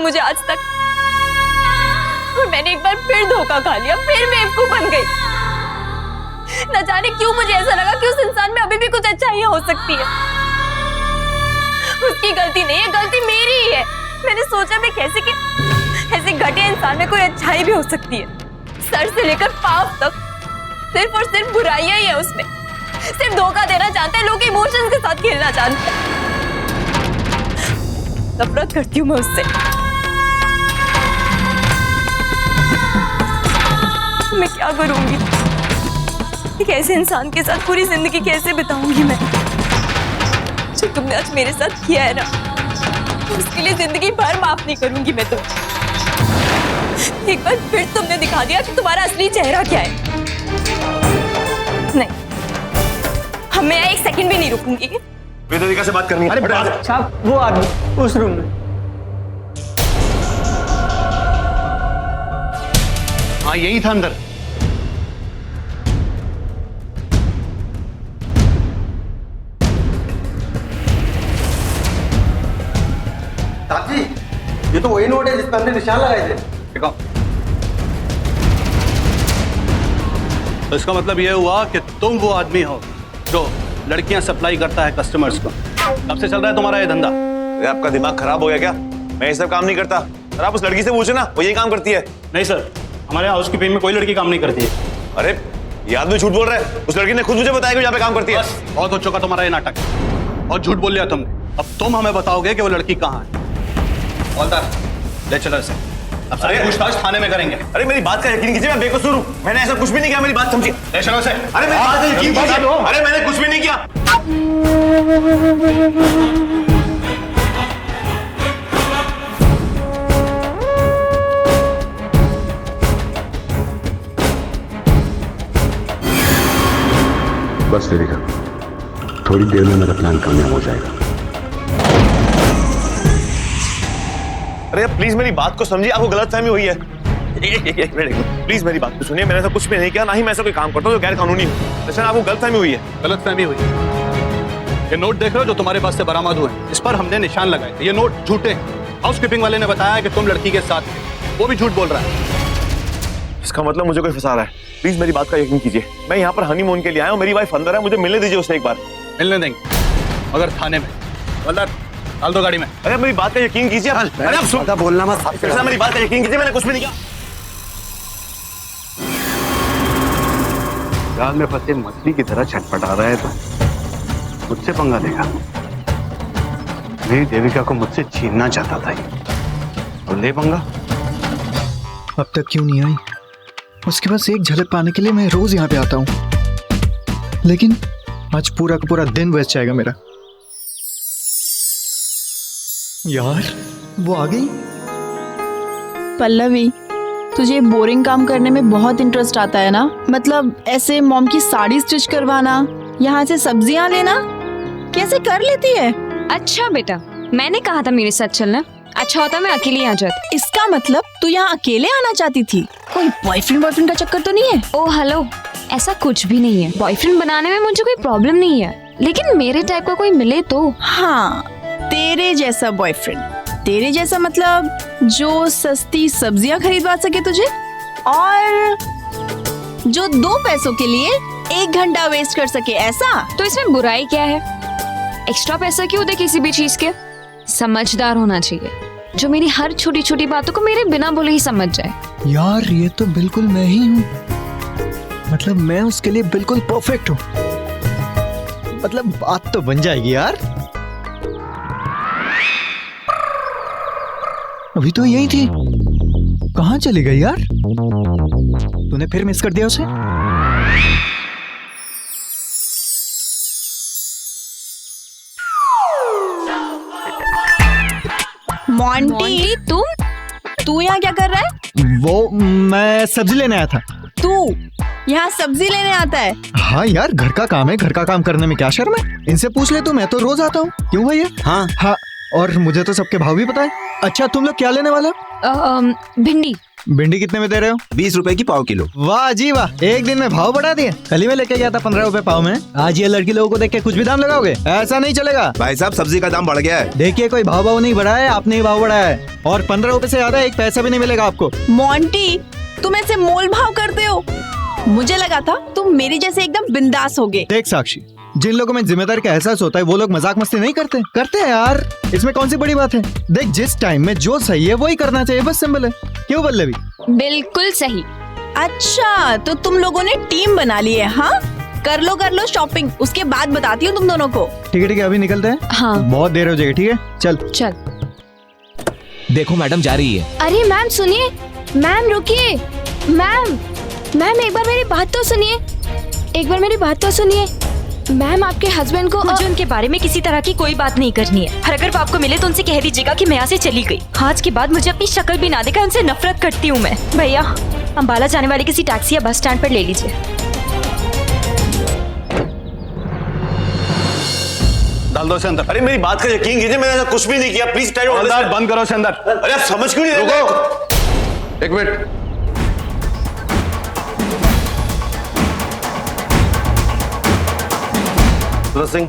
मुझे आज तक, और मैंने एक बार फिर धोखा खा लिया, फिर बेवकूफ बन गई। न जाने क्यों मुझे ऐसा लगा कि उस इंसान में अभी भी कुछ अच्छाइयां हो सकती है। उसकी गलती नहीं है, गलती मेरी ही है। मैंने सोचा भी कैसे कि ऐसे घटिया इंसान में कोई अच्छाई भी हो सकती है। सर से लेकर पांव तक सिर्फ और सिर्फ बुराइयां ही है उसमें। सिर्फ धोखा देना चाहता है, लोग इमोशंस के साथ खेलना चाहता है। नफरत करती हूँ मैं उससे। मैं क्या करूंगी? एक ऐसे इंसान के साथ पूरी जिंदगी कैसे बिताऊंगी मैं? जो तुमने आज मेरे साथ किया है ना, उसके लिए जिंदगी भर माफ नहीं करूंगी मैं तुम्हें। एक बार फिर तुमने दिखा दिया कि तुम्हारा असली चेहरा क्या है। नहीं, मैं एक सेकंड भी नहीं रुकूंगी। वेदिका से बात करनी है। अरे साहब, वो आदमी उस रूम में। हाँ, यही था अंदर। साहब जी, ये तो वही नोट है जिस पर हमने निशान लगाए थे। देखो, तो इसका मतलब यह हुआ कि तुम वो आदमी हो जो लड़कियां सप्लाई करता है कस्टमर्स को। कब से चल रहा है तुम्हारा ये धंधा? अरे आपका दिमाग खराब हो गया क्या? मैं ये सब काम नहीं करता। अरे आप उस लड़की से पूछो ना, वो यही काम करती है। नहीं सर, हमारे हाउस कीपिंग में कोई लड़की काम नहीं करती है। अरे ये आदमी झूठ बोल रहा है। उस लड़की ने खुद मुझे बताया कि यहाँ पे काम करती है। बस, बहुत हो चुका तुम्हारा ये नाटक। और झूठ बोल लिया तुमने। अब तुम हमें बताओगे कि वो लड़की कहाँ है। हवलदार, ले चलो इसे। अब सारी पूछताछ थाने में करेंगे। अरे मेरी बात का यकीन कीजिए, मैं बेकसूर हूँ। मैंने ऐसा कुछ भी नहीं किया, मेरी बात समझिए। ले चलो इसे। अरे मेरी बात का यकीन कीजिए। अरे मैंने कुछ भी नहीं किया। बस वेदिका, थोड़ी देर में मेरा प्लान कामयाब हो जाएगा। अरे प्लीज मेरी बात को समझिए, आपको गलतफहमी हुई है। एक मिनट प्लीज मेरी बात को सुनिए। मैंने ऐसा कुछ भी नहीं किया, ना ही मैं ऐसा कोई काम करता हूँ जो गैर कानूनी हो। अच्छा, आपको गलतफहमी हुई है। गलतफहमी हुई। ये नोट देख रहे हो जो तुम्हारे पास से बरामद हुए, इस पर हमने निशान लगाए थे। ये नोट झूठे हैं। हाउस कीपिंग वाले ने बताया कि तुम लड़की के साथ थे, वो भी झूठ बोल रहा है। इसका मतलब मुझे कोई फंसा रहा है। प्लीज मेरी बात का यकीन कीजिए। मैं यहाँ पर हनीमून के लिए आया हूँ। मेरी वाइफ अंदर है, मुझे मिलने दीजिए उससे एक बार। मिलने देंगे मगर थाने में। हवलदार, डाल दो गाड़ी में। अरे मेरी बात का यकीन कीजिए। अरे आप सुन, बोलना मत। मेरी बात का यकीन कीजिए, मैंने कुछ भी नहीं किया। जाल में फंसे मछली की तरह छटपटा रहा है तो मुझसे पंगा लेगा। मेरी देविका को मुझसे छीनना चाहता था ये, तो ले पंगा। अब तक क्यों नहीं आई? उसके पास एक झलक पाने के लिए मैं रोज यहाँ पे आता हूँ, लेकिन आज पूरा का पूरा दिन वेस्ट जाएगा मेरा। यार, वो आ गई। पल्लवी, तुझे बोरिंग काम करने में बहुत इंटरेस्ट आता है ना? मतलब ऐसे मॉम की साड़ी स्टिच करवाना, यहाँ से सब्जियाँ लेना, कैसे कर लेती है? अच्छा बेटा, मैंने कहा था मेरे साथ चलना। अच्छा होता मैं अकेली आ जाती। इसका मतलब तू यहाँ अकेले आना चाहती थी? कोई बॉयफ्रेंड का चक्कर तो नहीं है? ओह हेलो, ऐसा कुछ भी नहीं है। बॉयफ्रेंड बनाने में मुझे कोई प्रॉब्लम नहीं है, लेकिन मेरे टाइप का कोई मिले तो। हाँ, तेरे जैसा बॉयफ्रेंड। तेरे जैसा मतलब जो सस्ती सब्जियां खरीदवा सके तुझे, और जो 2 पैसों के लिए 1 घंटा वेस्ट कर सके, ऐसा? तो इसमें बुराई क्या है? एक्स्ट्रा पैसा क्यों दे किसी भी चीज के? समझदार होना चाहिए, जो मेरी हर छोटी छोटी बातों को मेरे बिना बोले ही समझ जाए। यार, ये तो बिल्कुल मैं ही हूँ। मतलब मैं उसके लिए बिल्कुल परफेक्ट हूँ। मतलब बात तो बन जाएगी यार। अभी तो यही थी, कहाँ चली गई यार? तूने फिर मिस कर दिया उसे? मॉन्टी, तू यहाँ क्या कर रहा है? वो मैं सब्जी लेने आया था। तू यहाँ सब्जी लेने आता है? हाँ यार, घर का काम है, घर का काम करने में क्या शर्म है? इनसे पूछ ले तो, मैं तो रोज आता हूँ। क्यों भैया? हाँ, और मुझे तो सबके भाव भी पता है। अच्छा, तुम लोग क्या लेने वाले हो? भिंडी। भिंडी कितने में दे रहे हो? 20 रुपए की पाव किलो। वाह जी वाह, एक दिन में भाव बढ़ा दिए। कल ही मैं लेके गया था 15 रुपए पाव में, आज ये लड़की लोगों को देख के कुछ भी दाम लगाओगे? ऐसा नहीं चलेगा भाई साहब, सब्जी का दाम बढ़ गया है। देखिए, कोई भाव नहीं बढ़ाया है, आपने ही भाव बढ़ाया है। और 15 रुपए से ज्यादा एक पैसा भी नहीं मिलेगा आपको। मोंटी, तुम ऐसे मोल भाव करते हो? मुझे लगा था तुम मेरे जैसे एकदम बिंदास होगे। देख साक्षी, जिन लोगों में जिम्मेदारी का एहसास होता है वो लोग मजाक मस्ती नहीं करते। करते हैं यार, इसमें कौन सी बड़ी बात है। देख, जिस टाइम में जो सही है वही करना चाहिए, बस सिंपल है। क्यों पल्लवी? बिल्कुल सही। अच्छा, तो तुम लोगों ने टीम बना ली है? हाँ, कर लो शॉपिंग, उसके बाद बताती हूँ तुम दोनों को। ठीक है, अभी निकलते हैं। हाँ। बहुत देर हो जाएगी। ठीक है, चल चल। देखो मैडम जा रही है। अरे मैम सुनिए, मैम रुकिए। मैम एक बार मेरी बात तो सुनिए, एक बार मेरी बात तो सुनिए। मैम, आपके हस्बैंड को मुझे उनके बारे में किसी तरह की कोई बात नहीं करनी है। और अगर वो आपको मिले तो उनसे कह दीजिएगा कि मैं यहाँ से चली गई। आज के बाद मुझे अपनी शक्ल भी ना देखा, उनसे नफरत करती हूँ मैं। भैया, अंबाला जाने वाली किसी टैक्सी या बस स्टैंड पर ले लीजिए। डाल दो इसे अंदर। अरे मेरी बात का यकीन कीजिए, मैंने ऐसा कुछ भी नहीं किया। प्लीज अंदर बंद करो इसे अंदर। अरे आप समझ क्यों नहीं रहे? रुको, एक मिनट। सूरज सिंह,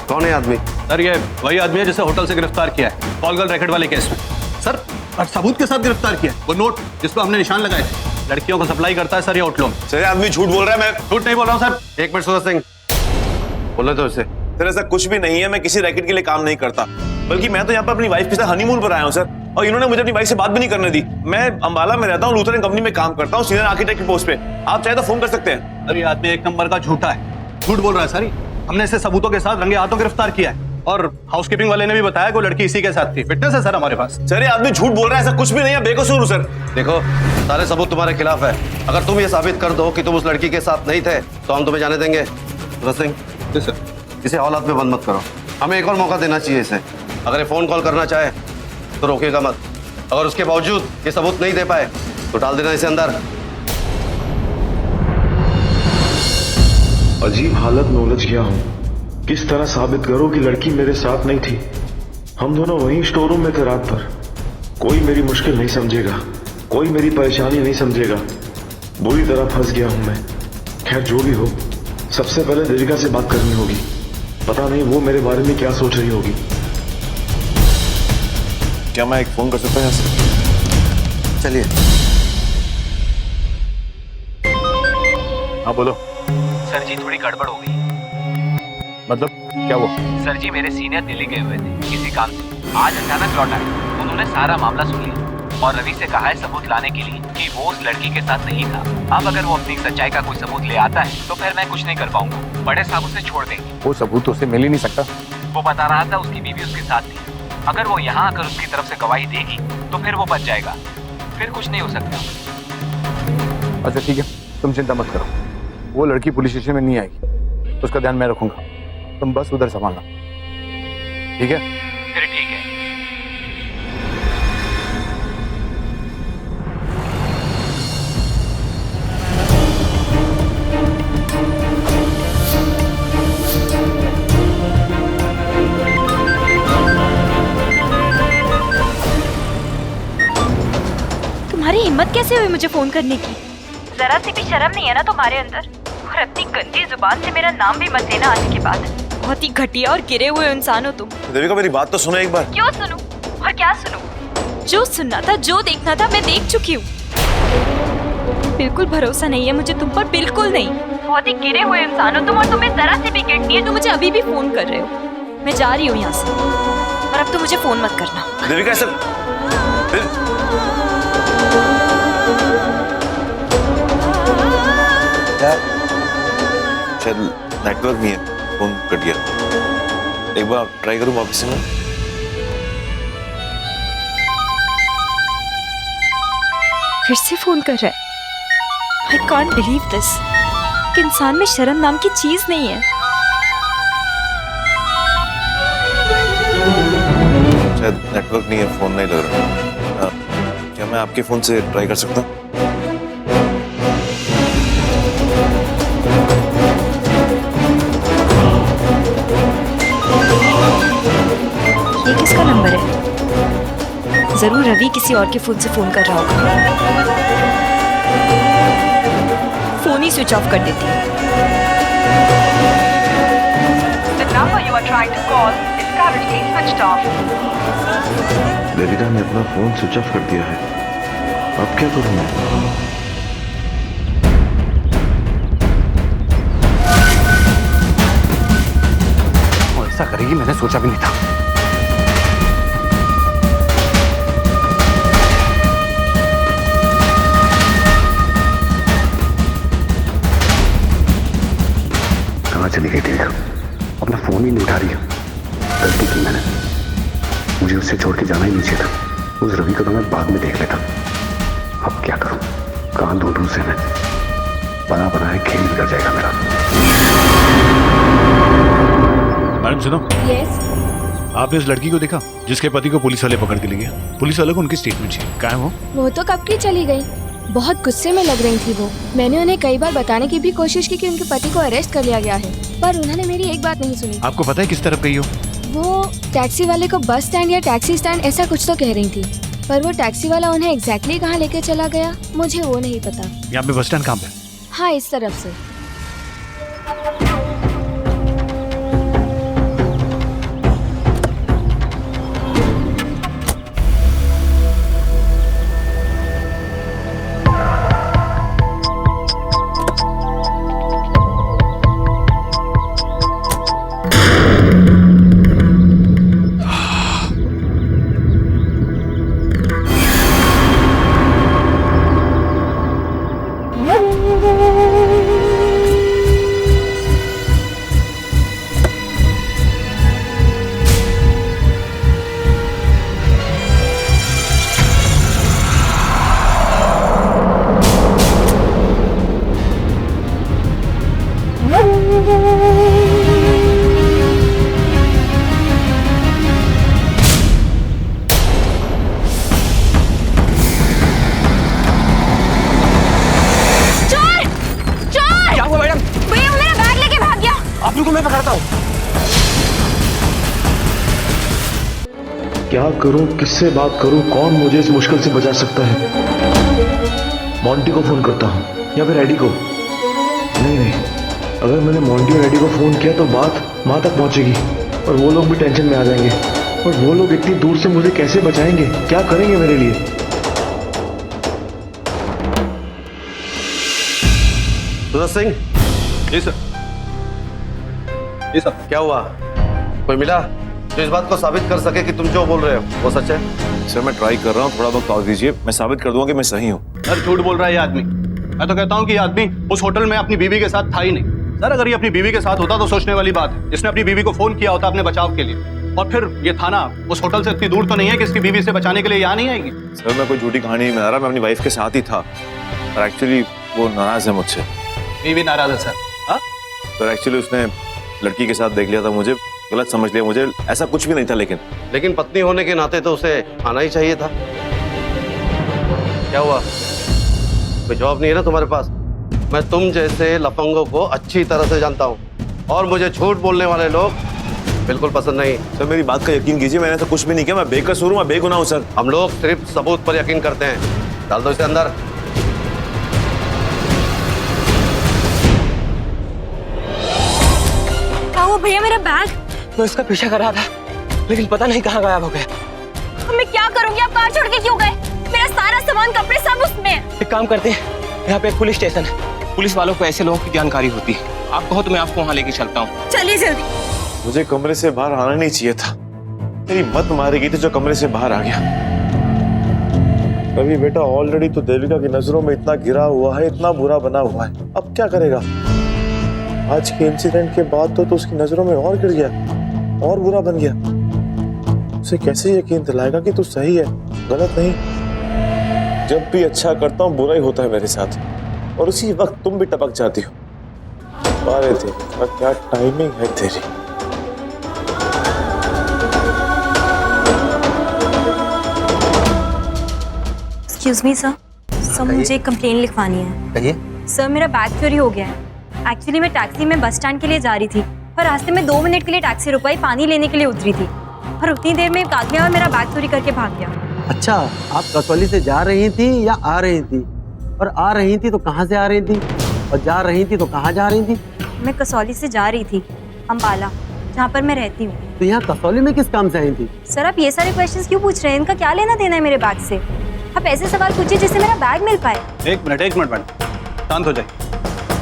कौन है आदमी? सर, ये वही आदमी है जिसे होटल से गिरफ्तार किया है कॉलगर्ल रैकेट वाले केस में। सर, और सबूत के साथ गिरफ्तार किया है। वो नोट जिस पर हमने निशान लगाए थे, लड़कियों को सप्लाई करता है सर ये होटलों में। सर, आदमी झूठ बोल रहा है। मैं झूठ नहीं बोल रहा हूँ सर। एक मिनट सूरज सिंह, बोले तो इसे। सर, ऐसा कुछ भी नहीं है। मैं किसी रैकेट के लिए काम नहीं करता, बल्कि मैं तो यहाँ पर अपनी वाइफ के साथ हनीमून पर आया हूँ सर। और इन्होंने मुझे अपनी वाइफ से बात भी नहीं करने दी। मैं अंबाला में रहता हूँ, लूथरन कंपनी में काम करता हूँ, सीनियर आर्किटेक्ट की पोस्ट पे। आप चाहे तो फोन कर सकते हैं। अरे आदमी एक नंबर का झूठा है, झूठ बोल रहा है सर। हमने इसे सबूतों के साथ रंगे हाथों गिरफ्तार किया है और हाउसकीपिंग वाले ने भी बताया कि वो लड़की इसी के साथ थी। फिटनेस है सर हमारे पास। सर, ये आदमी झूठ बोल रहा है। ऐसा कुछ भी नहीं है, बेकसूर हूँ सर। देखो, सारे सबूत तुम्हारे खिलाफ है। अगर तुम ये साबित कर दो कि तुम उस लड़की के साथ नहीं थे तो हम तुम्हें जाने देंगे। सूरज सिंह, जी सर। इसे हालात में बंद मत करो, हमें एक और मौका देना चाहिए इसे। अगर ये फोन कॉल करना चाहे तो रोकेगा मत। अगर उसके बावजूद ये सबूत नहीं दे पाए तो डाल देना इसे अंदर। अजीब हालत में उलझ गया हूँ। किस तरह साबित करूं कि लड़की मेरे साथ नहीं थी? हम दोनों वहीं स्टोर रूम में थे रात भर। कोई मेरी मुश्किल नहीं समझेगा, कोई मेरी परेशानी नहीं समझेगा। बुरी तरह फंस गया हूं मैं। खैर, जो भी हो, सबसे पहले देविका से बात करनी होगी। पता नहीं वो मेरे बारे में क्या सोच रही होगी। क्या मैं एक फोन कर सकता हूँ यहाँ से? चलिए। हाँ बोलो। सर जी, थोड़ी गड़बड़ हो गई। मतलब क्या वो? सर जी, मेरे सीनियर दिल्ली गए हुए थे किसी काम से। आज अचानक लौट आए। उन्होंने सारा मामला सुन लिया और रवि से कहा है सबूत लाने के लिए कि वो उस लड़की के साथ नहीं था। अब अगर वो अपनी सच्चाई का कोई सबूत ले आता है तो फिर मैं कुछ नहीं कर पाऊंगा। बड़े साहब उसे छोड़ देंगे। वो सबूत उसे मिल ही नहीं सकता। वो बता रहा था उसकी बीवी उसके साथ थी। अगर वो यहाँ आकर उसकी तरफ से गवाही देगी तो फिर वो बच जाएगा, फिर कुछ नहीं हो सकता। अच्छा ठीक है, तुम चिंता मत करो। वो लड़की पुलिस स्टेशन में नहीं आएगी, उसका ध्यान मैं रखूंगा। तुम बस उधर संभालना, ठीक है? फिर ठीक है। तुम्हारी हिम्मत कैसे हुई मुझे फोन करने की? जरा सी भी शर्म नहीं है ना तुम्हारे अंदर? और अपनी गंदी जुबान से मेरा नाम भी मत लेना आज के बाद। बहुत ही घटिया और गिरे हुए इंसान हो तुम। देविका, मेरी बात तो सुनो एक बार। क्यों सुनूं? और क्या सुनूं? जो सुनना था, जो देखना था, मैं देख चुकी हूँ। बिल्कुल भरोसा नहीं है मुझे तुम पर, बिल्कुल नहीं। बहुत ही गिरे हुए इंसान हो तुम और तुम्हें जरा से भी गिल्ट नहीं है। तुम मुझे अभी भी फोन कर रहे हो। मैं जा रही हूँ यहाँ से और अब तो मुझे फोन मत करना। देविका, ऐसा शायद नेटवर्क नहीं है, फोन कट गया। एक बार ट्राई करूँ वापस से मैं। फिर से फोन कर रहा है। I can't believe this। कि इंसान में शर्म नाम की चीज नहीं है। शायद नेटवर्क नहीं है, फोन नहीं लग रहा। क्या मैं आपके फोन से ट्राई कर सकता हूँ? ये किसका नंबर है? जरूर रवि किसी और के फोन से फोन कर रहा होगा। फोन ही स्विच ऑफ कर देती हूँ। देविका ने अपना फोन स्विच ऑफ कर दिया है। अब क्या करूं मैं? वो ऐसा करेगी मैंने सोचा भी नहीं था। कहाँ चली गई देविका? अपना फोन ही नहीं उठा रही है। गलती की मैंने, मुझे उससे छोड़ के जाना ही नहीं चाहिए था। उस रवि को तो मैं बाद में देख लेता। अब क्या करूं? कहां ढूंढूं उसे मैं? बना बनाए खेल बिगड़ जाएगा मेरा। मैडम सुनो। यस। आपने उस लड़की को देखा जिसके पति को पुलिस वाले पकड़ के ले गए? पुलिस वालों को उनकी स्टेटमेंट चाहिए। कहाँ है वो तो कब की चली गई। बहुत गुस्से में लग रही थी वो। मैंने उन्हें कई बार बताने की भी कोशिश की कि उनके पति को अरेस्ट कर लिया गया है, पर उन्होंने मेरी एक बात नहीं सुनी। आपको पता है किस तरफ गई हो? वो टैक्सी वाले को बस स्टैंड या टैक्सी स्टैंड ऐसा कुछ तो कह रही थी, पर वो टैक्सी वाला उन्हें एग्जैक्टली कहाँ लेके चला गया मुझे वो नहीं पता। यहाँ पे बस स्टैंड कहाँ पे? हाँ, इस तरफ से। क्या करूं, किससे बात करूं, कौन मुझे इस मुश्किल से बचा सकता है? मॉन्टी को फोन करता हूं या फिर एडी को। नहीं, अगर मैंने मॉन्टी और एडी को फोन किया तो बात माँ तक पहुंचेगी और वो लोग भी टेंशन में आ जाएंगे। और वो लोग इतनी दूर से मुझे कैसे बचाएंगे, क्या करेंगे मेरे लिए? सूरज सिंह। जी सर। जी सर। क्या हुआ? कोई मिला जो इस बात को साबित कर सके कि तुम जो बोल रहे हो वो सच है? सर मैं ट्राई कर रहा हूँ, थोड़ा वक्त और दीजिए, मैं साबित कर दूंगा कि मैं सही हूँ। सर झूठ बोल रहा है ये आदमी। मैं तो कहता हूँ कि ये आदमी उस होटल में अपनी बीवी के साथ था ही नहीं। सर अगर ये अपनी बीवी के साथ होता तो सोचने वाली बात है। इसने अपनी बीवी को फोन किया होता अपने बचाव के लिए, और फिर ये थाना उस होटल से इतनी दूर तो नहीं है कि इसकी बीवी से बचाने के लिए यहाँ नहीं आएगी। सर मैं कोई झूठी कहानी नहीं बना रहा, मैं अपनी वाइफ के साथ ही था और एक्चुअली वो नाराज है मुझसे। बीवी नाराज है सर? हाँ सर एक्चुअली उसने लड़की के साथ देख लिया था, मुझे गलत समझ लिया, मुझे ऐसा कुछ भी नहीं था। लेकिन पत्नी होने के नाते तो उसे आना ही चाहिए था। क्या हुआ? कोई जवाब नहीं है ना तुम्हारे पास? मैं तुम जैसे लफंगों को अच्छी तरह से जानता हूँ और मुझे झूठ बोलने वाले लोग बिल्कुल पसंद नहीं। सर मेरी बात का यकीन कीजिए, मैंने तो कुछ भी नहीं किया, मैं बेकसूर हूँ, मैं बेगुनाह हूँ सर। हम लोग सिर्फ सबूत पर यकीन करते हैं। डाल दो इसे अंदर। क्या हुआ भैया? मेरा बैग? मैं उसका पीछा कर रहा था लेकिन पता नहीं कहाँ गायब हो गया। मैं क्या करूंगी? आप कार छोड़ के क्यों गए? मेरा सारा सामान, कपड़े सब उसमें है। एक काम करते हैं, यहाँ पे एक पुलिस स्टेशन है, पुलिस वालों को ऐसे लोगों की जानकारी होती है। आप कहो तो मैं आपको वहाँ लेके चलता हूँ। चलिए जल्दी। मुझे कमरे से बाहर आना नहीं चाहिए था, मेरी मत मारी गई थी जो कमरे से बाहर आ गया। रवि बेटा ऑलरेडी तो देविका की नजरों में इतना गिरा हुआ है, इतना बुरा बना हुआ है, अब क्या करेगा? आज के इंसिडेंट के बाद तो उसकी नजरों में और गिर गया, और बुरा बन गया। उसे कैसे यकीन दिलाएगा कि तू सही है, गलत नहीं? जब भी अच्छा करता हूँ बुरा ही होता है मेरे साथ, और उसी वक्त तुम भी टपक जाती हो। अरे देविका क्या टाइमिंग है तेरी। Excuse me sir. सर मुझे एक कंप्लेन लिखवानी है। कहिए। सर मेरा बैग चोरी हो गया है। एक्चुअली मैं टैक्सी में बस स्टैंड के लिए जा रही थी और रास्ते में 2 मिनट के लिए टैक्सी रुकवाई, पानी लेने के लिए उतरी थी और उतनी देर में एक आदमी और मेरा बैग चोरी करके भाग गया। अच्छा, आप कसौली से जा रही थी या आ रही थी? और आ रही थी तो कहाँ से आ रही थी? और जा रही थी तो कहाँ जा रही थी? मैं कसौली से जा रही थी अम्बाला, जहाँ पर मैं रहती हूँ। तो यहाँ कसौली में किस काम से आई थी? सर आप ये सारे क्वेश्चंस क्यों पूछ रहे हैं? इनका क्या लेना देना है मेरे बैग से? आप ऐसे सवाल पूछिए जिससे मेरा बैग मिल पाए। एक मिनट मैडम, शांत हो जाइए।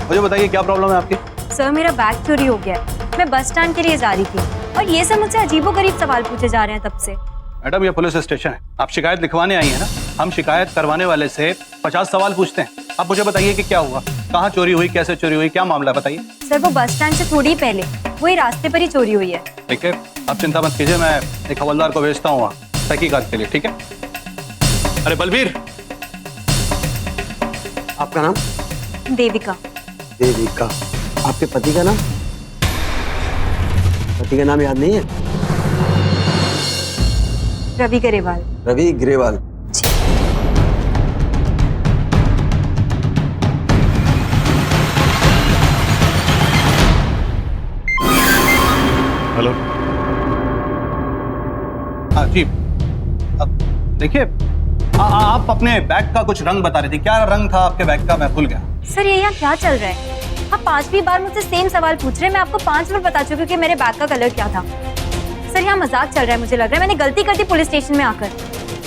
मुझे बताइए क्या प्रॉब्लम है आपकी? सर मेरा बैग चोरी हो गया है। मैं बस स्टैंड के लिए जा रही थी और ये सब मुझसे अजीबोगरीब सवाल पूछे जा रहे हैं तब से। मैडम ये पुलिस स्टेशन है, आप शिकायत लिखवाने आई है ना? हम शिकायत करवाने वाले से 50 सवाल पूछते हैं। आप मुझे बताइए कि क्या हुआ, कहाँ चोरी हुई, कैसे चोरी हुई, क्या मामला है बताइए। सर वो बस स्टैंड से थोड़ी पहले वही रास्ते पर ही चोरी हुई है। ठीक है, आप चिंता मत कीजिए, मैं एक हवलदार को भेजता हूँ वहाँ तहकीकात के लिए। ठीक है? अरे बलबीर। आपका नाम? देविका। देविका। आपके पति का नाम? पति का नाम याद नहीं है? रवि गरेवाल। रवि ग्रेवाल। हेलो। हाँ जी, अब देखिए आप अपने बैग का कुछ रंग बता रही थी। क्या रंग था आपके बैग का? मैं भूल गया। सर ये यहाँ क्या चल रहा है? आप 5वीं बार मुझसे सेम सवाल पूछ रहे हैं। मैं आपको 5 बार बता चुकी हूँ कि मेरे बैग का कलर क्या था। सर यहाँ मजाक चल रहा है, मुझे लग रहा है। मैंने गलती कर दी पुलिस स्टेशन में आकर।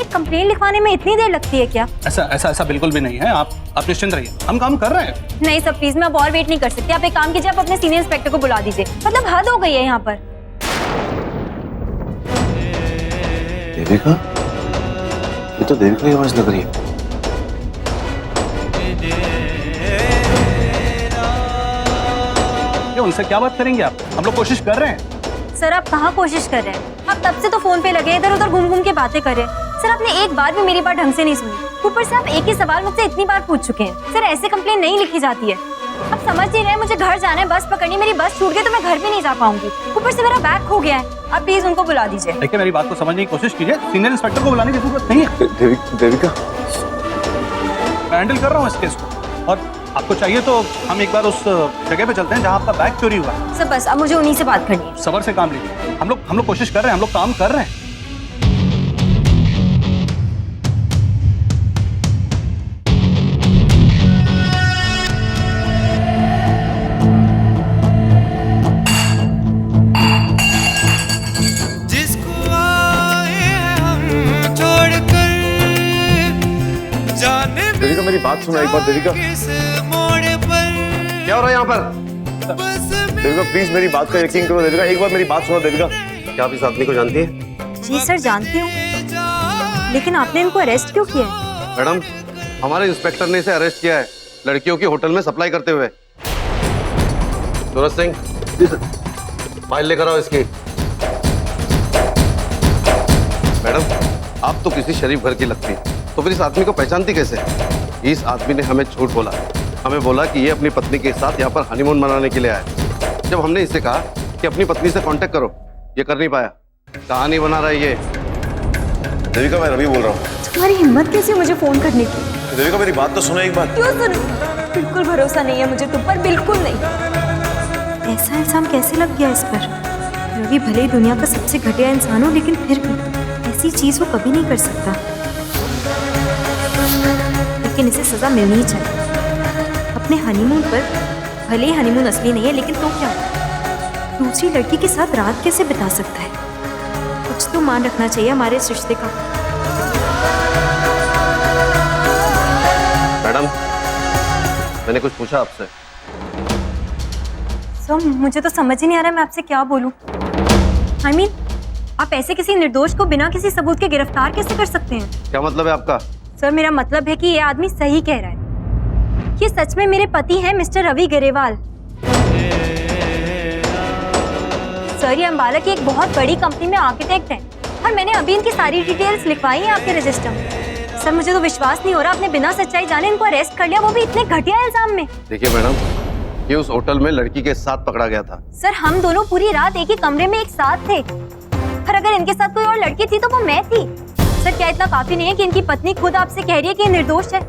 एक कंप्लेंट लिखवाने में इतनी देर लगती है क्या? ऐसा बिल्कुल भी नहीं है। आप निश्चिंत रहिए, हम काम कर रहे हैं। नहीं सर प्लीज, मैं अब और वेट नहीं कर सकती। आप एक काम कीजिए, आप अपने सीनियर इंस्पेक्टर को बुला दीजिए। मतलब हद हो गई है यहाँ पर। देविका? ये तो देविका की आवाज लग रही है। उनसे क्या बात करेंगे आप? हम लोग कोशिश कर रहे हैं। सर आप कहाँ कोशिश कर रहे हैं? आप तब से तो फोन पे लगे इधर उधर घूम घूम के बातें कर रहे हैं। सर आपने एक बार भी मेरी बात ढंग से नहीं सुनी। ऊपर से आप एक ही सवाल मुझसे इतनी बार पूछ चुके हैं। सर ऐसे कंप्लेन नहीं लिखी जाती है। आप समझ नहीं रहे, मुझे घर जाना है, बस पकड़नी। मेरी बस छूट गई तो मैं घर भी नहीं जा पाऊंगी। ऊपर से मेरा बैग खो गया है। आप प्लीज उनको बुला दीजिए। देखिए मेरी बात को समझने की कोशिश कीजिए। सीनियर इंस्पेक्टर को बुलाने की जरूरत नहीं है। देविका, मैं हैंडल कर रहा हूँ इस केस को, और आपको चाहिए तो हम एक बार उस जगह पे चलते हैं जहाँ आपका बैग चोरी हुआ है। सर बस अब मुझे उन्हीं से बात करनी है। सबर से काम लीजिए। हम लोग कोशिश कर रहे हैं, हम लोग काम कर रहे हैं। देविका मेरी बात सुनो एक बार। देविका क्या हो रहा है यहाँ पर? देविका प्लीज मेरी बात का यकीन करो। देविका एक बार मेरी बात सुनो। देविका, क्या आप इस आदमी को जानती है? जी सर जानती हूँ, लेकिन आपने इनको अरेस्ट क्यों किया है? मैडम हमारे इंस्पेक्टर ने इसे अरेस्ट किया है लड़कियों की होटल में सप्लाई करते हुए। सूरज सिंह, फाइल लेकर आओ इसकी। मैडम आप तो किसी शरीफ घर की लगती, तो फिर इस आदमी को पहचानती कैसे? इस आदमी ने हमें झूठ बोला। हमें बोला कि ये अपनी पत्नी के साथ यहाँ पर हनीमून मनाने के लिए आया। जब हमने इससे कहा कि अपनी पत्नी से कांटेक्ट करो, ये कर नहीं पाया। कहानी बना रहा है ये। देविका मैं रवि बोल रहा हूँ। तुम्हारी हिम्मत कैसी मुझे फोन करने की? देविका मेरी बात तो सुनो एक बार। क्यों सुनो? बिल्कुल भरोसा नहीं है मुझे तुम पर, बिल्कुल नहीं। ऐसा इल्जाम कैसे लग गया इस पर? रवि भले ही दुनिया का सबसे घटिया इंसान हो, लेकिन फिर भी ऐसी चीज वो कभी नहीं कर सकता। लेकिन इसे सजा मिलनी ही चाहिए। अपने हनीमून पर, भले ही हनीमून असली नहीं है, लेकिन तो क्या, दूसरी लड़की के साथ रात कैसे बिता सकता है? कुछ तो मान रखना चाहिए हमारे इस रिश्ते का। मैडम मैंने कुछ पूछा आपसे? सर मुझे तो समझ ही नहीं आ रहा है मैं आपसे क्या बोलूं। I mean, आप ऐसे किसी निर्दोष को बिना किसी सबूत के गिरफ्तार कैसे कर सकते हैं? क्या मतलब है आपका? सर मेरा मतलब है कि ये आदमी सही कह रहा है। ये सच में मेरे पति हैं मिस्टर रवि गरेवाल। सर ये अम्बाला की एक बहुत बड़ी कंपनी में आर्किटेक्ट हैं और मैंने अभी इनकी सारी डिटेल्स लिखवाई हैं आपके रजिस्टर में। सर मुझे तो विश्वास नहीं हो रहा, आपने बिना सच्चाई जाने इनको अरेस्ट कर लिया, वो भी इतने घटिया इल्जाम में। देखिए मैडम, ये उस होटल में लड़की के साथ पकड़ा गया था। सर हम दोनों पूरी रात एक ही कमरे में एक साथ थे, और अगर इनके साथ कोई और लड़की थी तो वो मैं थी। सर क्या इतना काफी नहीं है कि इनकी पत्नी खुद आपसे कह रही है कि ये निर्दोष है?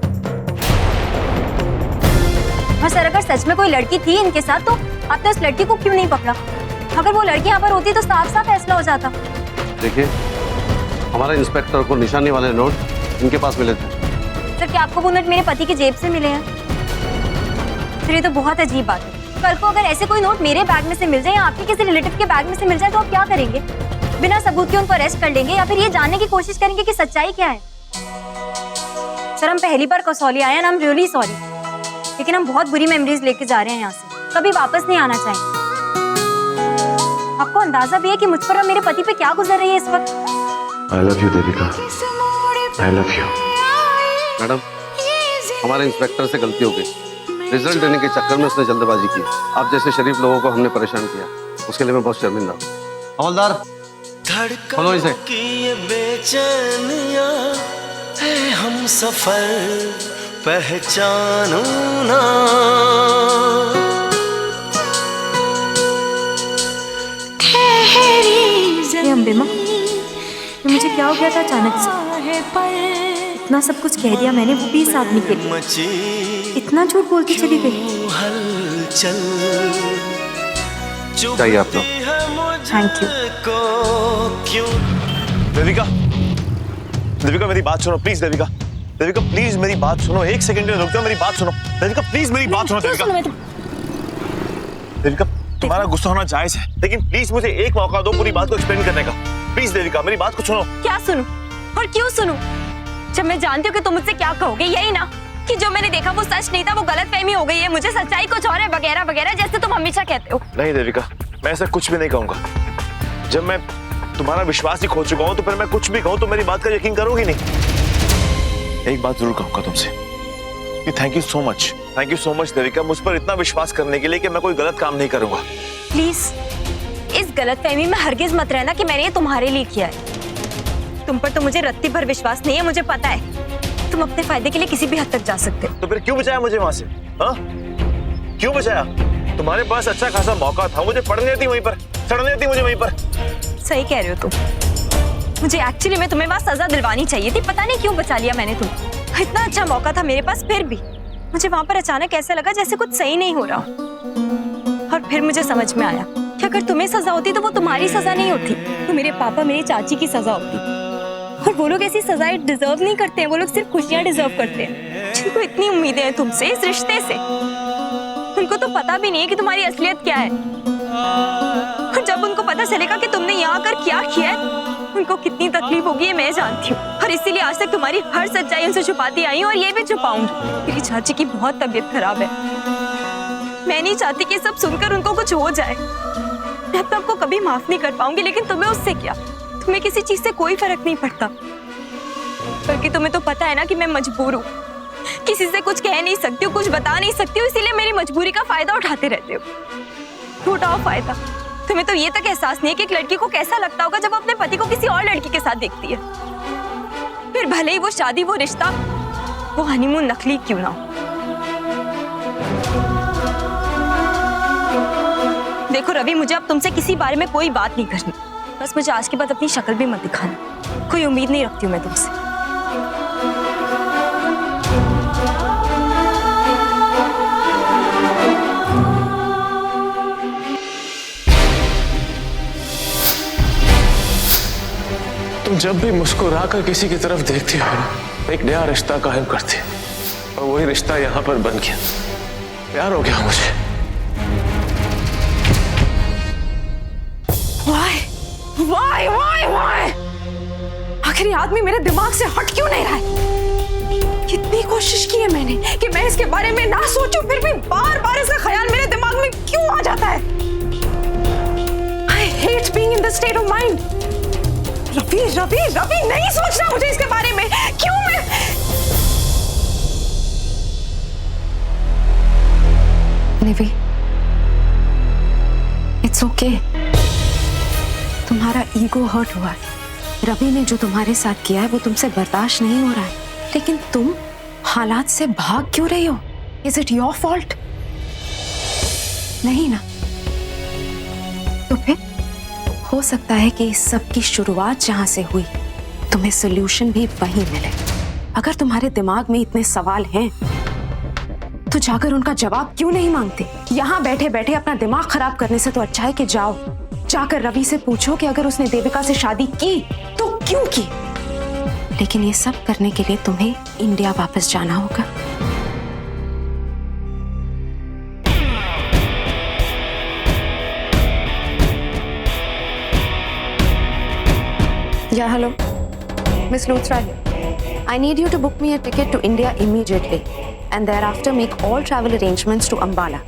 और सर अगर सच में कोई लड़की थी इनके साथ तो आपने उस लड़की को क्यों नहीं पकड़ा? अगर वो लड़की यहाँ पर होती तो साफ साफ फैसला हो जाता। देखिए हमारे इंस्पेक्टर को निशानी वाले नोट इनके पास मिले थे। सर क्या आपको वो नोट मेरे पति की जेब से मिले हैं? फिर ये तो बहुत अजीब बात है। कल को अगर ऐसे कोई नोट मेरे बैग में से मिल जाए या आपके किसी रिलेटिव के बैग में से मिल जाए तो आप क्या करेंगे? बिना सबूत के उनको अरेस्ट कर लेंगे या फिर ये जानने की कोशिश करेंगे कि सच्चाई क्या है? सर हम पहली बार कसौली आए हैं, आई एम रियली सॉरी, लेकिन हम बहुत बुरी मेमोरीज लेके जा रहे हैं यहाँ से, कभी वापस नहीं आना चाहेंगे। आपको अंदाजा भी है कि मुझ पर और मेरे पति पे क्या गुजर रही है इस वक्त? I love you Devika, I love you. Madam, हमारे इंस्पेक्टर से गलती हो गई। रिजल्ट देने के चक्कर में उसने जल्दबाजी की। आप जैसे शरीफ लोगों को हमने परेशान किया, उसके लिए मैं बहुत शर्मिंदा हूँ। हवलदार, खोलो इसे। बेचैनियां है हम सफर पहचानो ना। ये अम्बे माँ, ये मुझे क्या हो गया था अचानक से? इतना सब कुछ कह दिया मैंने, वो भी इस आदमी के लिए। इतना झूठ बोलती चली गई। चाहिए आप लोग। Thank you. देविका, देविका मेरी बात सुनो प्लीज। देविका, देविका प्लीज मेरी बात सुनो, एक सेकंड रुक जाओ, मेरी बात सुनो। देविका प्लीज मेरी बात सुनो। देविका, देविका तुम्हारा गुस्सा होना जायज है, लेकिन प्लीज मुझे एक मौका दो पूरी बात को एक्सप्लेन करने का। प्लीज देविका मेरी बात को सुनो। क्या सुनूं और क्यों सुनूं? जब मैं जानती हूँ कि तुम मुझसे क्या कहोगे, यही ना कि जो मैंने देखा वो सच नहीं था, वो गलतफहमी हो गई है, मुझे सच्चाई कुछ और है, वगैरह वगैरह, जैसे तुम हमेशा कहते हो। नहीं देविका, मैं ऐसा कुछ भी नहीं कहूंगा। जब मैं तुम्हारा विश्वास ही खो चुका हूं तो फिर मैं कुछ भी कहूं तो मेरी बात का यकीन करोगी नहीं। एक बात जरूर कहूंगा तुमसे कि thank you so much Devika, मुझ पर इतना विश्वास करने के लिए कि मैं कोई गलत काम नहीं करूंगा। प्लीज इस गलतफहमी में हरगिज मत रहना कि मैंने ये तुम्हारे लिए किया है। तुम पर तो मुझे रत्ती भर विश्वास नहीं है, मुझे पता है। तुम अपने फायदे के लिए किसी भी हद तक जा सकते हो। तो फिर क्यों बचाया मुझे वहां से? हाँ, क्यों बचाया? तुम्हारे पास अच्छा खासा मौका था, मुझे पढ़ने देती वहीं पर, चढ़ने देती मुझे वहीं पर। सही कह रहे हो तुम। मुझे एक्चुअली में तुम्हें वहां सजा दिलवानी चाहिए थी, पता नहीं क्यों बचा लिया मैंने तुम्हें। इतना अच्छा मौका था मेरे पास, फिर भी मुझे वहां पर अचानक ऐसा लगा जैसे कुछ सही नहीं हो रहा। और फिर मुझे समझ में आया कि अगर तुम्हें सजा होती तो वो तुम्हारी सजा नहीं होती, तो मेरे पापा मेरी चाची की सजा होती। और वो लोग ऐसी सजाएं डिजर्व नहीं करते हैं, वो लोग सिर्फ खुशियां डिजर्व करते हैं। जिनको इतनी उम्मीदें हैं तुमसे, इस रिश्ते से, उनको तो पता भी नहीं है कि तुम्हारी असलियत क्या है। और जब उनको पता चलेगा कि तुमने यहाँ आकर क्या किया है, उनको कितनी तकलीफ होगी ये मैं जानती हूँ। और इसीलिए आज तक तुम्हारी हर सच्चाई उनसे छुपाती आई हूँ और ये भी छुपाऊंगी। मेरी चाची की बहुत तबीयत खराब है, मैं नहीं चाहती कि सब सुनकर उनको कुछ हो जाए। मैं तो आपको कभी माफ नहीं कर पाऊंगी, लेकिन तुम्हें उससे क्या, तुम्हें किसी चीज से कोई फर्क नहीं पड़ता। बल्कि तुम्हें तो पता है ना कि मैं मजबूर हूँ, किसी से कुछ कह नहीं सकती हूँ, कुछ बता नहीं सकती हूँ, इसीलिए मेरी मजबूरी का फायदा उठाते रहते हो। उठाओ फायदा। तुम्हें तो ये तक एहसास नहीं है कि एक लड़की को कैसा लगता होगा जब अपने पति को किसी और लड़की के साथ देखती है, फिर भले ही वो शादी, वो रिश्ता, वो हनीमून नकली क्यों ना हो। देखो रवि, मुझे अब तुमसे किसी बारे में कोई बात नहीं करनी, बस मुझे आज के बाद अपनी शक्ल भी मत दिखाना। कोई उम्मीद नहीं रखती हूँ मैं तुमसे। तुम जब भी मुस्कुराकर किसी की तरफ देखती हो ना, एक नया रिश्ता कायम करती हो, और वही रिश्ता यहाँ पर बन गया। प्यार हो गया मुझे। Why? आखिर ये आदमी मेरे दिमाग से हट क्यों नहीं रहा है? कितनी कोशिश की है मैंने कि मैं इसके बारे में ना सोचूं, फिर भी बार बार इसका ख्याल मेरे दिमाग में क्यों आ जाता है? I hate being in this state of mind. Ravi, नहीं सोचना मुझे इसके बारे में। क्यों मैं? निवी, इट्स ओके। तुम्हारा ईगो हर्ट हुआ है। रवि ने जो तुम्हारे साथ किया है वो तुमसे बर्दाश्त नहीं हो रहा है, लेकिन तुम हालात से भाग क्यों रही हो? Is it your fault? नहीं ना? तो फिर हो सकता है कि इस सब की शुरुआत जहां से हुई, तुम्हें सोल्यूशन भी वहीं मिले। अगर तुम्हारे दिमाग में इतने सवाल हैं तो जाकर उनका जवाब क्यों नहीं मांगते? यहाँ बैठे बैठे अपना दिमाग खराब करने से तो अच्छा है कि जाकर रवि से पूछो कि अगर उसने देविका से शादी की तो क्यों की? लेकिन ये सब करने के लिए तुम्हें इंडिया वापस जाना होगा। Yeah, hello. Miss Luthra here. I need you to book me a ticket to India immediately and thereafter make all travel arrangements to Ambala.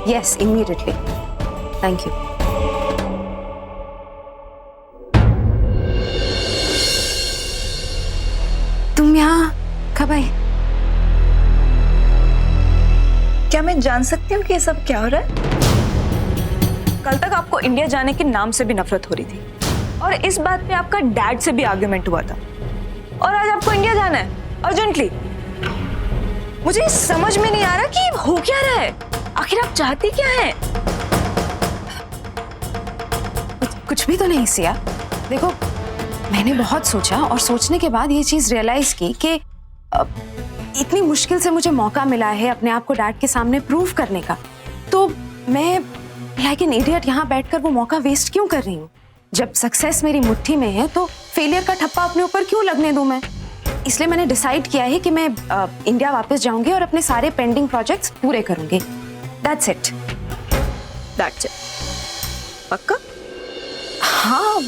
Yes, immediately. Thank you. तुम यहाँ कब आए? क्या मैं जान सकती हूँ कि ये सब क्या हो रहा है? कल तक आपको इंडिया जाने के नाम से भी नफरत हो रही थी और इस बात पे आपका डैड से भी आर्गुमेंट हुआ था, और आज आपको इंडिया जाना है अर्जेंटली। मुझे समझ में नहीं आ रहा कि हो क्या रहा है, आखिर आप चाहती क्या हैं? कुछ भी तो नहीं सिया। देखो, मैंने बहुत सोचा और सोचने के बाद ये चीज रियलाइज की कि इतनी मुश्किल से मुझे मौका मिला है अपने आप को डैड के सामने प्रूव करने का, तो मैं लाइक एन इडियट यहाँ बैठकर वो मौका वेस्ट क्यों कर रही हूँ? जब सक्सेस मेरी मुट्ठी में है तो फेलियर का ठप्पा अपने ऊपर क्यों लगने दूं मैं? इसलिए मैंने डिसाइड किया है कि मैं इंडिया वापस जाऊंगी और अपने सारे पेंडिंग प्रोजेक्ट्स पूरे करूंगी। That's it. That's it. पक्का? हाँ,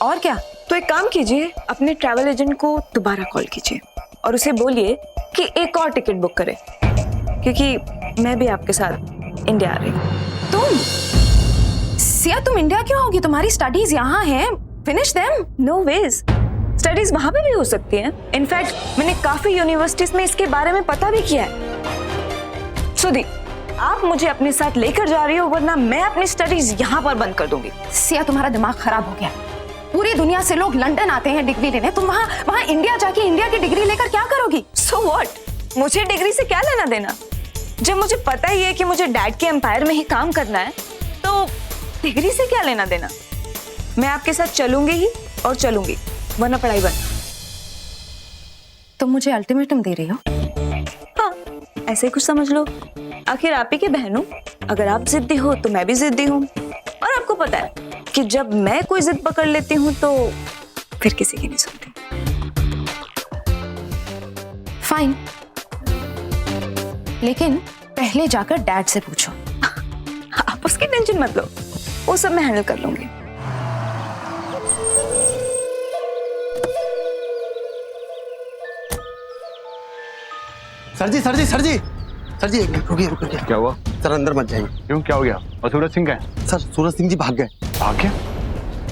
और क्या? तो एक काम कीजिए, अपने ट्रैवल एजेंट को दोबारा कॉल कीजिए और उसे बोलिए कि एक और टिकट बुक करे, क्योंकि मैं भी आपके साथ इंडिया आ रही हूँ। तुम? सिया, तुम इंडिया क्यों होगी? तुम्हारी स्टडीज यहाँ हैं, finish them. No ways, studies वहां पे भी हो सकती हैं। इनफैक्ट मैंने काफी यूनिवर्सिटीज में इसके बारे में पता भी किया है। सुधी, आप मुझे अपने साथ लेकर जा रही हो, वरना मैं अपनी स्टडीज यहाँ पर बंद कर दूंगी। सिया, तुम्हारा दिमाग खराब हो गया। पूरी दुनिया से लोग लंदन आते हैं डिग्री लेने, तुम वहाँ इंडिया जाके इंडिया की डिग्री लेकर क्या करोगी? So what? मुझे डिग्री से क्या लेना देना? जब मुझे पता ही है कि मुझे डैड के एम्पायर में ही काम करना है, तो डिग्री से क्या लेना देना? मैं आपके साथ चलूंगी ही और चलूंगी, वरना पढ़ाई बंद। तुम मुझे अल्टीमेटम दे रही हो? हाँ, ऐसे कुछ समझ लो। आखिर आप ही के बहन हो, अगर आप जिद्दी हो तो मैं भी जिद्दी हूँ, और आपको पता है कि जब मैं कोई जिद पकड़ लेती हूँ तो फिर किसी की नहीं सुनती। फाइन, लेकिन पहले जाकर डैड से पूछो। आप उसकी टेंशन मत लो, वो सब मैं हैंडल कर लूंगी। सर जी, सर जी, सर जी, सर जी, रुकिए रुकिए। क्या हुआ? सर अंदर मत जाइए। क्यों, क्या हो गया? और सूरज सिंह का है? सर सूरज सिंह जी भाग गए। भाग गया?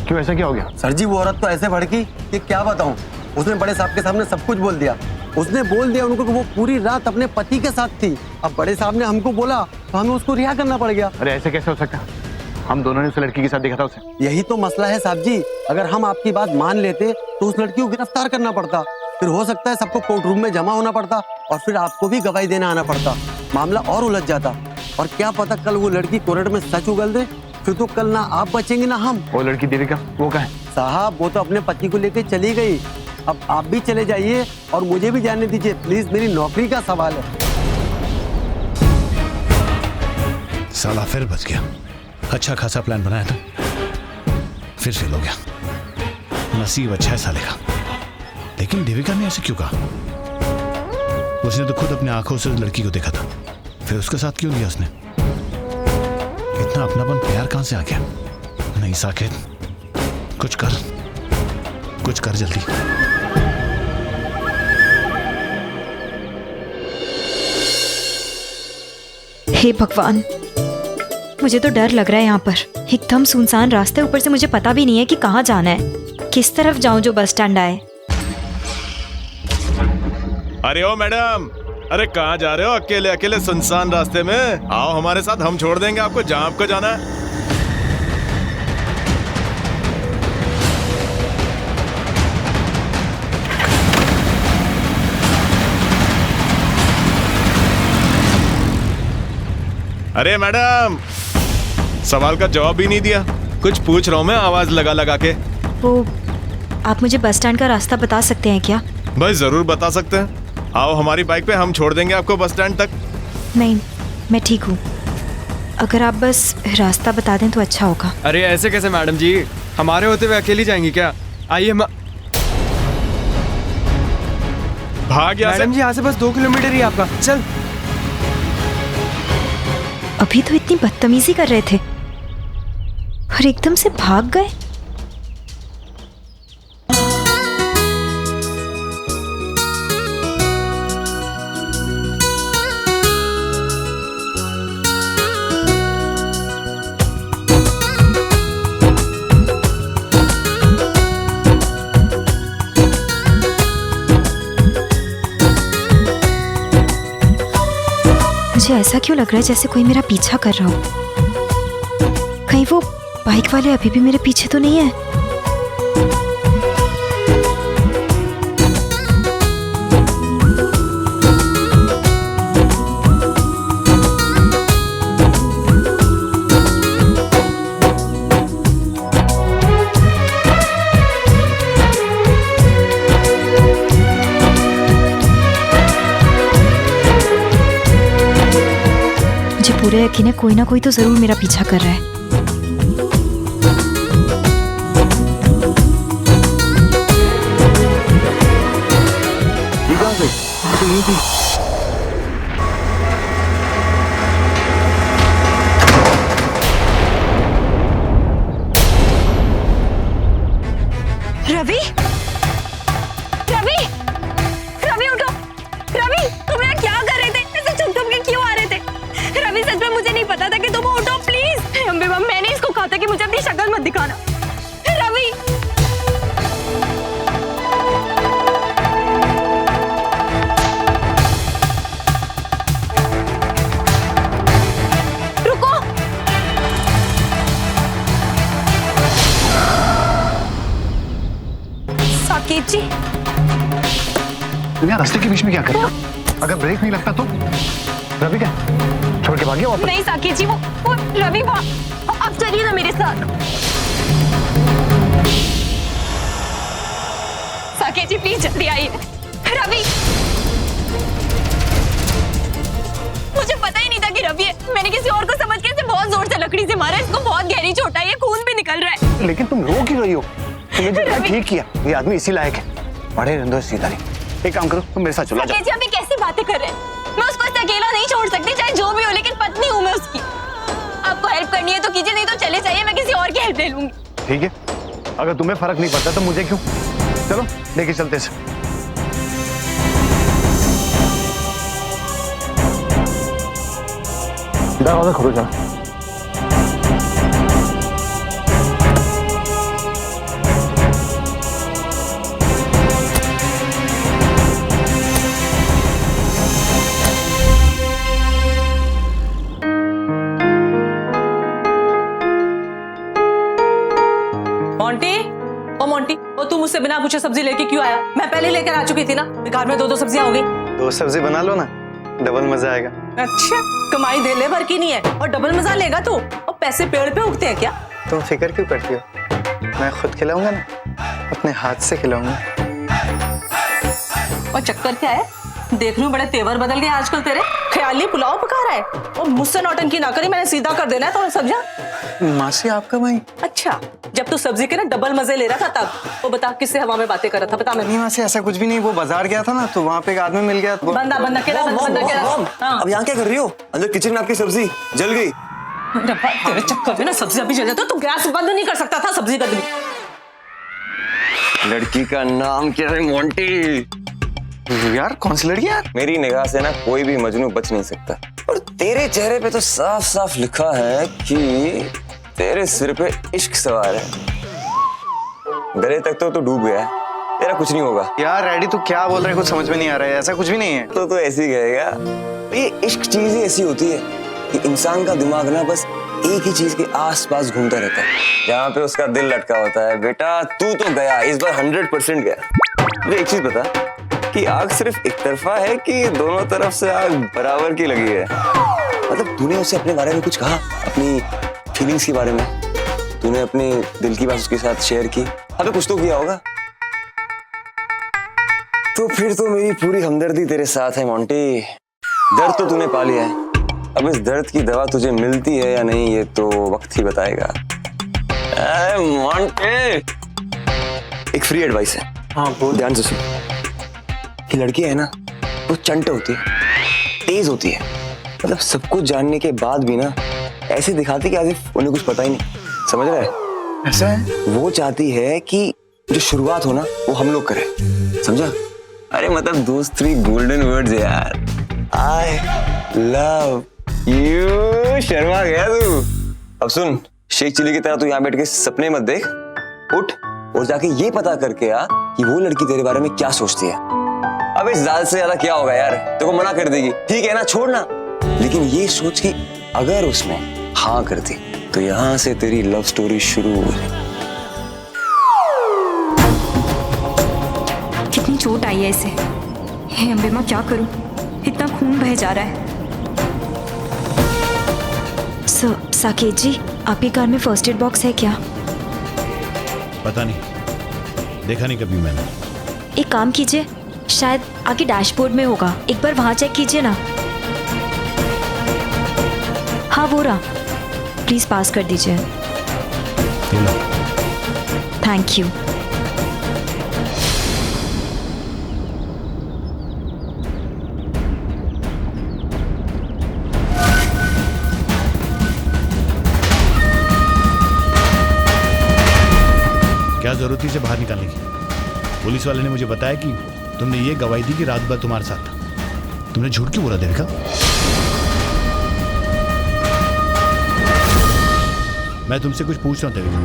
क्यों, ऐसा क्या हो गया? सर जी, वो औरत तो ऐसे भड़की कि क्या बताऊं। उसने बड़े साहब के सामने सब कुछ बोल दिया। उसने बोल दिया उनको कि वो पूरी रात अपने पति के साथ थी। अब बड़े साहब ने हमको बोला तो हमें उसको रिहा करना पड़ गया। अरे ऐसे कैसे हो सकता? हम दोनों ने उस लड़की के साथ देखा था उसे। यही तो मसला है साहब जी, अगर हम आपकी बात मान लेते तो उस लड़की को गिरफ्तार करना पड़ता, फिर हो सकता है सबको कोर्ट रूम में जमा होना पड़ता और फिर आपको भी गवाही देना आना पड़ता, मामला और उलझ जाता। और क्या पता कल वो लड़की कोर्ट में सच उगल दे, फिर तो कल ना आप बचेंगे ना हम। वो लड़की देविका, वो कहाँ है? साहब, वो तो अपने पति को लेकर चली गई। अब आप भी चले जाइए और मुझे भी जाने दीजिए प्लीज, मेरी नौकरी का सवाल है। साला फिर बच गया। अच्छा खासा प्लान बनाया था, फिर फेल हो गया। नसीब अच्छा है साले का। लेकिन देविका ने ऐसे क्यों कहा? उसने तो खुद अपने आंखों से उस लड़की को देखा था, फिर उसके साथ क्यों लिया उसने? इतना अपनापन प्यार कहां से आ गया? नहीं साकेत, कुछ कर जल्दी। हे भगवान, मुझे तो डर लग रहा है यहाँ पर। एकदम सुनसान रास्ते, ऊपर से मुझे पता भी नहीं है कि कहाँ जाना है, किस तरफ जाऊं जो बस स्टैंड आए। अरे ओ मैडम, अरे कहाँ जा रहे हो अकेले अकेले सुनसान रास्ते में? आओ हमारे साथ, हम छोड़ देंगे आपको जहाँ आपको जाना है। अरे मैडम, सवाल का जवाब भी नहीं दिया। कुछ पूछ रहा हूँ मैं आवाज लगा लगा के। वो आप मुझे बस स्टैंड का रास्ता बता सकते हैं क्या? भाई जरूर बता सकते हैं। आओ हमारी बाइक पे, हम छोड़ देंगे आपको बस स्टैंड तक। नहीं, मैं ठीक हूँ। अगर आप बस रास्ता बता दें तो अच्छा होगा। अरे ऐसे कैसे मैडम जी, हमारे होते हुए अकेली जाएंगी क्या? आइए भाग यहाँ से। मैडम जी यहाँ से बस 2 किलोमीटर ही आपका, चल। अभी तो इतनी बदतमीजी कर रहे थे और एकदम से भाग गए। मुझे ऐसा क्यों लग रहा है जैसे कोई मेरा पीछा कर रहा हो। कहीं वो बाइक वाले अभी भी मेरे पीछे तो नहीं है? पूरे यकीन है कोई ना कोई तो जरूर मेरा पीछा कर रहा है। रवि, रवि, रवि उठो। रवि, तुम यहाँ क्या कर रहे थे? ऐसे चुप के क्यों आ रहे थे? रवि, सच में मुझे नहीं पता था कि तुम उठो, प्लीज। अम्बे माँ, मैंने इसको कहा था कि मुझे अपनी शक्ल मत दिखाना। रवि, रुको। साकेत जी, तुम यहाँ रास्ते के बीच में क्या कर रहे हो? अगर ब्रेक नहीं लगता तो? रवि क्या छोड़ के भाग गया वापस? नहीं साकेत जी, वो रवि, अब चलिए ना मेरे साथ। साकेत जी प्लीज जल्दी आइए। रवि, मुझे पता ही नहीं था कि रवि है। मैंने किसी और को समझ के इसे बहुत जोर से लकड़ी से मारा। इसको बहुत गहरी चोट आई है, खून भी निकल रहा है। लेकिन तुम रो क्यों रही हो? तुमने जो ठीक किया, ये आदमी इसी लायक है। बड़े रंदो सीधा नहीं। एक काम करो, तुम मेरे साथ चलो। साकेत जी, अभी कैसी बातें कर रहे हैं? मैं उसको ऐसे अकेला नहीं छोड़ सकती, चाहे जो भी हो, लेकिन पत्नी हूँ मैं उसकी। आपको हेल्प करनी है तो कीजिए, नहीं तो चले जाइए, मैं किसी और की हेल्प ले लूंगी। ठीक है, अगर तुम्हें फर्क नहीं पड़ता तो मुझे क्यों? चलो लेके चलते हैं। दरवाजा खोलो जरा। मोंटी, ओ मोंटी, ओ तू मुझसे बिना पूछे सब्जी लेके क्यों आया? मैं पहले लेकर आ चुकी थी ना। बेकार में 2-2 सब्जियां हो गई। 2 सब्जी बना लो ना, डबल मजा आएगा। अच्छा, कमाई देले भर की नहीं है और डबल मजा लेगा तू? और पैसे पेड़ पे उगते हैं क्या? तुम फिक्र क्यों करती हो? मैं खुद खिलाऊंगा ना, अपने हाथ से खिलाऊंगा। और चक्कर क्या है? देख रही हूँ बड़े तेवर बदल गए आजकल तेरे। ख्याली पुलाव पका रहा है और मुझसे नौटंकी ना करी, मैंने सीधा कर देना है तो सब्जियां। मासी आपका भाई? अच्छा, जब तू सब्जी के ना डबल मजे ले रहा था तब वो बता किससे हवा में बातें कर रहा था? बता। नहीं मासी, ऐसा कुछ भी नहीं। वो बाजार गया था ना, तो वहाँ पे एक आदमी मिल गया। बंदा बंदा केला, बंदा। अब यहाँ क्या कर रही हो? अंदर किचन में आपकी सब्जी जल गई। तेरे चक्कर में ना सब्जी अभी जल जाता तो गैस बंद नहीं कर सकता था। सब्जी गल गई। लड़की का नाम क्या है मोंटी? यार कौन सी लड़की यार? मेरी निगाह से ना कोई भी मजनू बच नहीं सकता। और तेरे चेहरे पे तो साफ साफ लिखा है कि तेरे सिर पे इश्क सवार है। गले तक तो डूब गया है, तेरा कुछ नहीं होगा। यार रेडी, तू क्या बोल रहा है? कुछ समझ में नहीं आ रहा है। ऐसा कुछ भी नहीं है। तो ऐसे ही कहेगा। ये इश्क चीज ही ऐसी होती है कि इंसान का दिमाग ना बस एक ही चीज के आसपास घूमता रहता है, जहाँ पे उसका दिल लटका होता है। बेटा तू तो गया, इस बार 100% गया। मुझे एक चीज बता कि आग सिर्फ एक तरफा है कि दोनों तरफ से आग बराबर की लगी है? मतलब तूने उसे अपने बारे में कुछ कहा, अपनी फीलिंग्स के बारे में? तूने अपने दिल की बात उसके साथ शेयर की? अबे कुछ तो किया होगा। तो फिर तो मेरी पूरी हमदर्दी तेरे साथ है मोंटी। दर्द तो तूने पा लिया है, अब इस दर्द की दवा तुझे मिलती है या नहीं ये तो वक्त ही बताएगा। मोंटी, एक फ्री एडवाइस है। हाँ बोल। ध्यान से सुन। कि लड़कियां है ना वो चंट होती है, तेज होती है, मतलब सब कुछ जानने के बाद भी ना ऐसे दिखाती कि आज उन्हें कुछ पता ही नहीं। समझ रहा है? ऐसा है? वो चाहती है कि जो शुरुआत हो ना वो हम लोग करें, समझा? अरे मतलब दोस्त 3 गोल्डन वर्ड्स है यार। I love you. शर्मा गया तू। अब सुन, शेख चिली की तरह तू यहाँ बैठ के सपने मत देख, उठ और जाके ये पता करके आ कि वो लड़की तेरे बारे में क्या सोचती है। अब इस ज्यादा से ज्यादा क्या होगा यार, तेरे को मना कर देगी, ठीक है ना, छोड़ना। लेकिन ये सोच कि अगर उसने हाँ कर दी तो यहाँ से तेरी लव स्टोरी शुरू हो जाए। कितनी चोट आई है इसे। हे अम्बे माँ, क्या करूं, इतना खून बह जा रहा है। साकेत जी, आपकी कार में फर्स्ट एड बॉक्स है क्या? पता नहीं, देखा नहीं कभी मैंने। एक काम कीजिए, शायद आगे डैशबोर्ड में होगा, एक बार वहां चेक कीजिए ना। हाँ वो रहा, प्लीज पास कर दीजिए। Thank you. क्या जरूरत थी इसे बाहर निकालने की? पुलिस वाले ने मुझे बताया कि तुमने ये गवाही दी कि रात भर तुम्हारे साथ था। तुमने झूठ क्यों बोला देविका? मैं तुमसे कुछ पूछ रहा हूं देविका।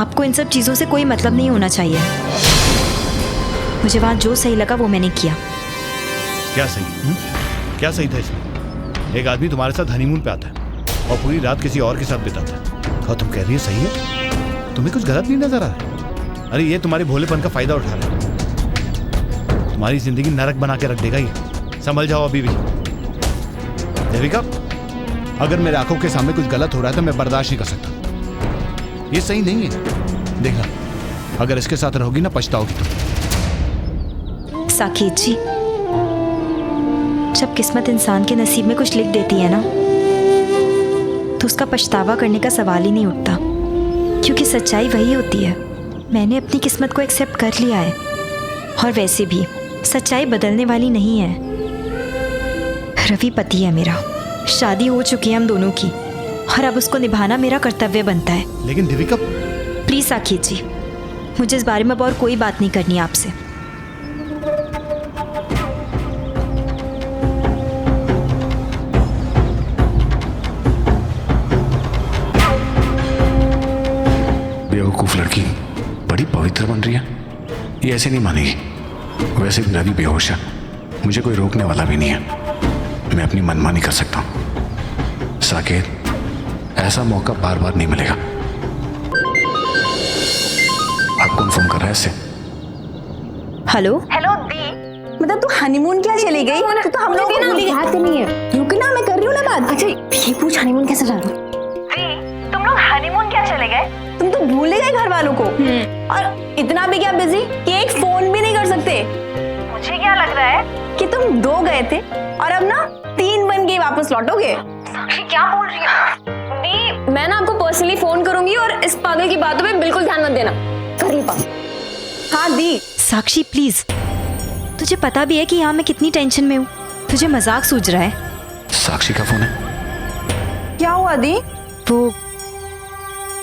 आपको इन सब चीजों से कोई मतलब नहीं होना चाहिए। मुझे वहां जो सही लगा वो मैंने किया। क्या सही? क्या सही था इसमें? एक आदमी तुम्हारे साथ हनीमून पे आता है और पूरी रात किसी और के साथ बिताता है, और तुम कह रही है सही है? तुम्हें कुछ गलत नहीं नजर आ रहा है? अरे ये तुम्हारे भोलेपन का फायदा उठा रहा है। तुम्हारी जिंदगी नरक बना के रख देगा ये, समझ जाओ अभी भी। देविका, अगर मेरे आंखों के सामने कुछ गलत हो रहा है तो मैं बर्दाश्त नहीं कर सकता। ये सही नहीं है। देखना, अगर इसके साथ रहोगी ना पछताओगी तुम। साकेत जी, जब किस्मत इंसान के नसीब में कुछ लिख देती है ना, तो उसका पछतावा करने का सवाल ही नहीं उठता, क्योंकि सच्चाई वही होती है। मैंने अपनी किस्मत को एक्सेप्ट कर लिया है, और वैसे भी सच्चाई बदलने वाली नहीं है। रवि पति है मेरा, शादी हो चुकी है हम दोनों की, और अब उसको निभाना मेरा कर्तव्य बनता है। लेकिन देविका, प्लीज साकेत जी, मुझे इस बारे में अब और कोई बात नहीं करनी आपसे। बेवकूफ लड़की बड़ी पवित्र बन रही है, ये ऐसे नहीं मानेगी। वैसे भी रवि बेहोश है, मुझे कोई रोकने वाला भी नहीं है। मैं अपनी मनमानी कर सकता हूं। साकेत, ऐसा मौका बार बार नहीं मिलेगा। आप कौन फोन कर रहा है इससे? हेलो हेलो दी, मतलब तू हनीमून क्या चली गई? तो हम लोग बात करनी है। रुक ना, मैं कर रही हूँ ना बात। अच्छा ये पूछ, हनीमून कैसे जा रहा? दी, तुम लोग हनीमून क्या चले गए? तुम तो भूल गए घर वालों को, और इतना भी क्या बिजी कि एक फोन भी नहीं कर सकते। मुझे क्या लग रहा है कि तुम 2 गए थे और अब ना 3 बन के वापस लौटोगे। साक्षी क्या बोल रही है? दी, मैं ना आपको पर्सनली फोन करूंगी, और इस पागल की बातों पे बिल्कुल ध्यान मत देना। करिए बात। हाँ दी। साक्षी प्लीज, तुझे पता भी है कि यहाँ मैं कितनी टेंशन में हूँ। तुझे मजाक सूझ रहा है? साक्षी का फोन है। क्या हुआ दी? वो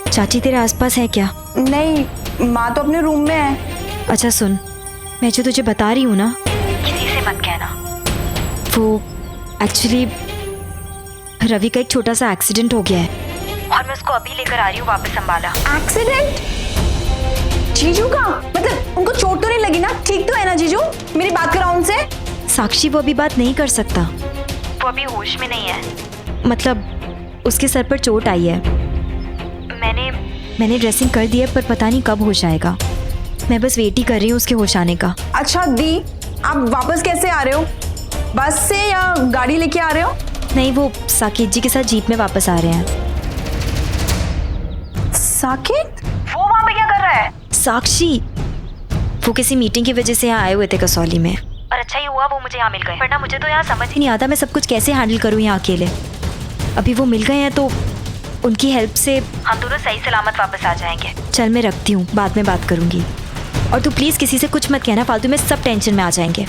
चाची तेरे आसपास है क्या? नहीं, माँ तो अपने रूम में है। अच्छा सुन, मैं जो तुझे बता रही हूँ ना, किसी से मत कहना। वो एक्चुअली रवि का एक छोटा सा एक्सीडेंट हो गया है, और मैं उसको अभी लेकर आ रही हूँ वापस अंबाला। एक्सीडेंट? जीजू का? मतलब उनको चोट तो नहीं लगी ना? ठीक तो है ना जीजू? मेरी बात कराओ उनसे। साक्षी, वो अभी बात नहीं कर सकता, वो अभी होश में नहीं है। मतलब उसके सर पर चोट आई है। मैंने ड्रेसिंग कर दी है, पर पता नहीं कब होश आएगा। मैं बस वेट ही कर रही हूँ उसके होश आने का। अच्छा दी, आप वापस कैसे आ रहे हो? बस से या गाड़ी लेके आ रहे हो? नहीं, वो साकेत जी के साथ जीप में वापस आ रहे हैं। साकेत? वो वहाँ पे क्या कर रहा है? साक्षी, वो किसी मीटिंग की वजह से यहाँ आए हुए थे कसौली में, और अच्छा ही हुआ वो मुझे यहाँ मिल गए, वरना मुझे तो यहाँ समझ ही नहीं आता मैं सब कुछ कैसे हैंडल करूँ यहाँ अकेले। अभी वो मिल गए हैं तो उनकी हेल्प से हम दोनों सही सलामत वापस आ जाएंगे। चल मैं रखती हूँ, बाद में बात करूँगी। और तू प्लीज किसी से कुछ मत कहना, फालतू में सब टेंशन में आ जाएंगे।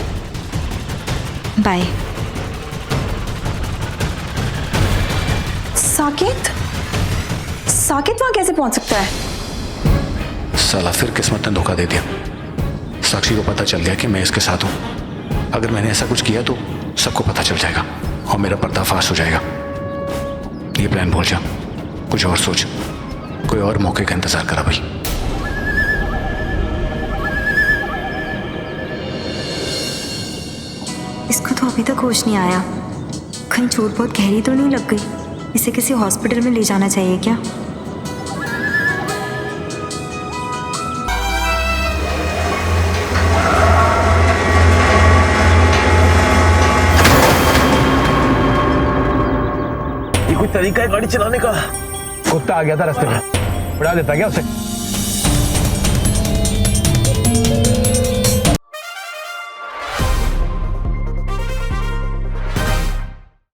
बाय। साकेत? साकेत वहां कैसे पहुंच सकता है? साला फिर किस्मत ने धोखा दे दिया। साक्षी को पता चल गया कि मैं इसके साथ हूं। अगर मैंने ऐसा कुछ किया तो सबको पता चल जाएगा और मेरा पर्दाफाश हो जाएगा। ये प्लान भूल जा, कुछ और सोच, कोई और मौके का इंतजार करा भाई। इसको तो अभी तक होश नहीं आया, कहीं चोट बहुत गहरी तो नहीं लग गई? इसे किसी हॉस्पिटल में ले जाना चाहिए क्या? ये कोई तरीका है गाड़ी चलाने का? कुत्ता आ गया था रास्ते में, उड़ा देता क्या उसे?